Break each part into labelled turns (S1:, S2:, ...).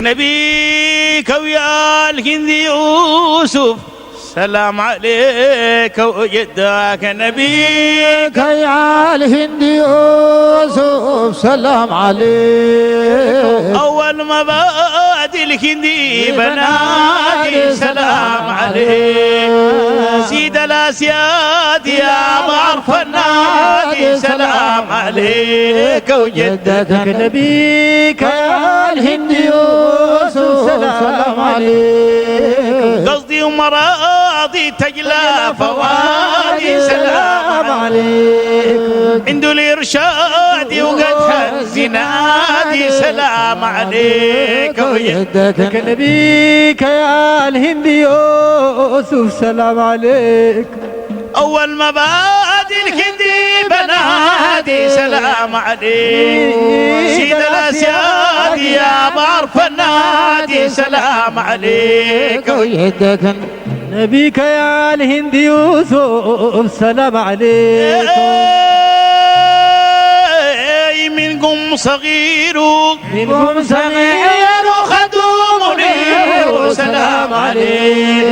S1: نبيك ويا الهند يوسف سلام عليك وجدك نبيك
S2: يا الهند يوسف سلام عليك
S1: أول ما بادي الهندي بنادي سلام عليك سيد الأسياد يا معرف النادي سلام عليك وجدك
S2: نبيك يا الهند يوسف سلام عليك
S1: قصدي ومراضي تجلى فوادي سلام عليك عنده الإرشاد وقد الزنادي سلام عليك
S2: وجدك نبيك يا الهند يوسف سلام عليك
S1: أول ما بادي الهندي بنادي سلام عليك سيد الأسياد يا معرف النادي سلام عليك
S2: ويهدك نبيك يا الهند يوسف سلام عليك
S1: منكم صغير
S2: منكم صغير
S1: خدوم منير سلام عليك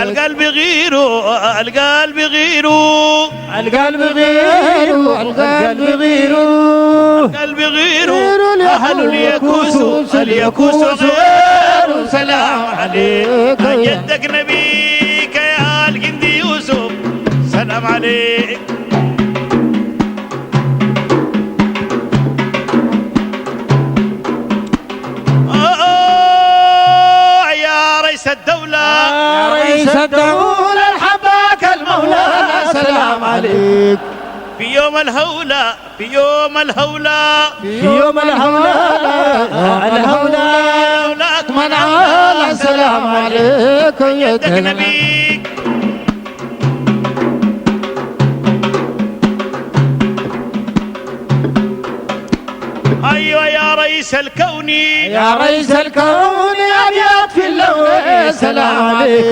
S1: القلب غيره القلب غيره
S2: القلب غيره القلب غيره
S1: القلب غيره أهل اليكوس اليكوس غيره سلام عليك جدك نبيك يا الهند يوسف سلام عليك
S2: يا رئيس الدولة الحباك المولى سلام عليك
S1: في يوم الهولة في يوم الهولة
S2: في يوم الهولة الهولة
S1: لك
S2: من عال سلام عليك
S1: يدك نبيك أيوة يا رئيس الكون
S2: يا رئيس الكون أبيض في اللون سلام عليك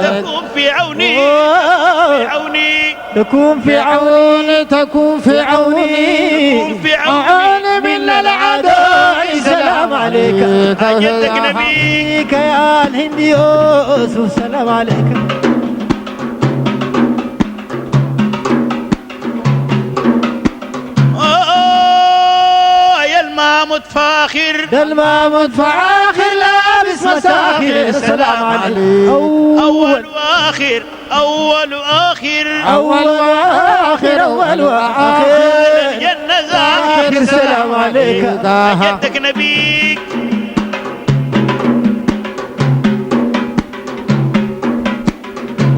S1: تكون في عوني في عوني
S2: تكون في عوني تكون في عوني
S1: تكون في عوني
S2: من العداء سلام عليك
S1: جدك نبيك
S2: يا الهند يوسف سلام عليك
S1: متفاخر
S2: الماموت فاخر لابس مساخر السلام عليك
S1: أول وآخر أول وآخر
S2: أول وآخر أول وآخر
S1: الجنة زاخر
S2: السلام عليك
S1: جدك نبيك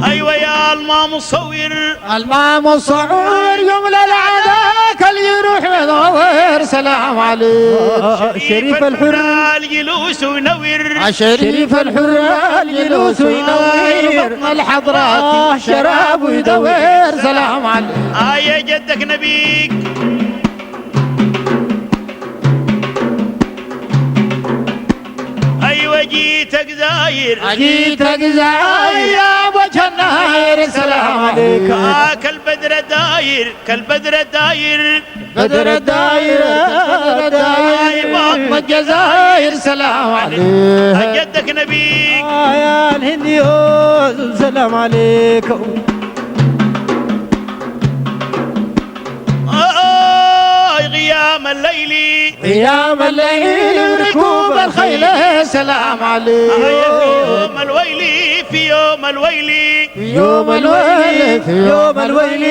S1: أيوة يا المام مصور
S2: المام مصور يوم للعداك اللي يروح يدور سلام عليك
S1: شريف الحر الجلوس وينور
S2: شريف الحر الجلوس وينور بطن الحضرات شراب ويدور سلام عليك
S1: يا جدك نبيك أيوة جيتك زاير
S2: جيتك زاير يا وجه الناير سلام عليك
S1: كالبدر الداير كالبدر الداير
S2: بدر الداير بطن الجزاير سلام عليك
S1: جدك نبيك
S2: يا الهند يوسف سلام عليك
S1: قيام الليل
S2: قيام الليل ركوب الخيل سلام عليك
S1: يوم الويل في يوم الويل
S2: في يوم الويل في يوم الويل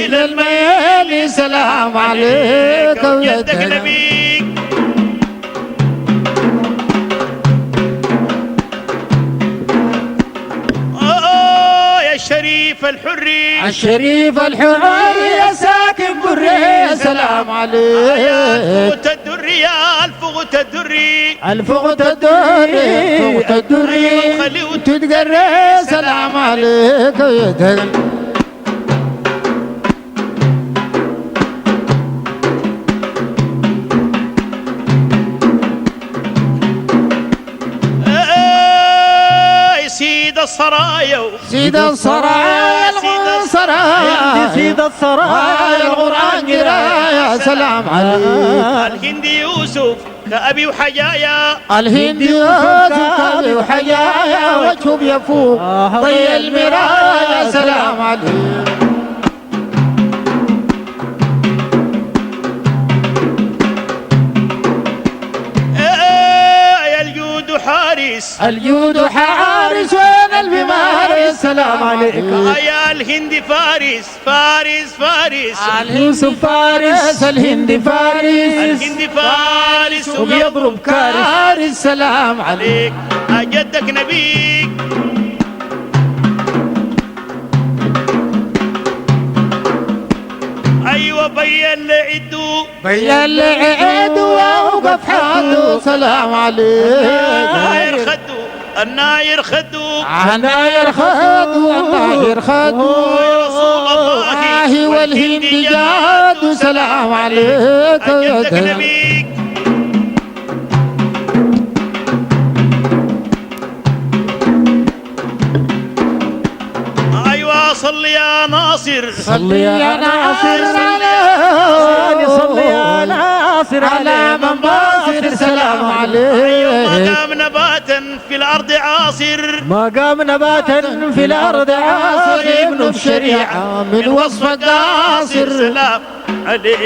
S2: إلى الميل سلام عليك
S1: جدك نبيك يا الشريف الحري
S2: الشريف الحري يا ساكن بري سلام عليك
S1: الفغت الدري يا الفغت الدري
S2: الفغت الدري الدري
S1: خلي
S2: وتتقري سلام عليك يا
S1: السرايا
S2: سيد السرايا السرايا
S3: سيد السرايا
S2: القرآن قرايا سلام عليك
S1: الهند يوسف كأبي وحجايا
S2: الهند يوسف وحجايا وجهه يفوق ضي المرايا سلام عليك
S1: حارس
S2: الجود حارس وين البمارس سلام عليك
S1: يا الهند فارس فارس فارس
S2: يوسف فارس الهند فارس
S1: الهند فارس
S2: وبيضرب كارث سلام عليك
S1: جدك نبيك ايوه بين لعدو
S2: ووقف حاده سلام عليك
S1: الناير خدو الناير خدو
S2: الناير خدو
S1: رسول الله
S2: والهند جاد سلام عليك
S1: جدك نبيك صل يا ناصر
S2: صل يا ناصر
S3: صل يا ناصر
S2: على من باصر سلام عليك
S1: ما قام نباتا في الأرض عاصر
S3: ما قام نباتا في الأرض عاصر
S2: ابن الشريعة من وصف قاصر
S1: سلام عليك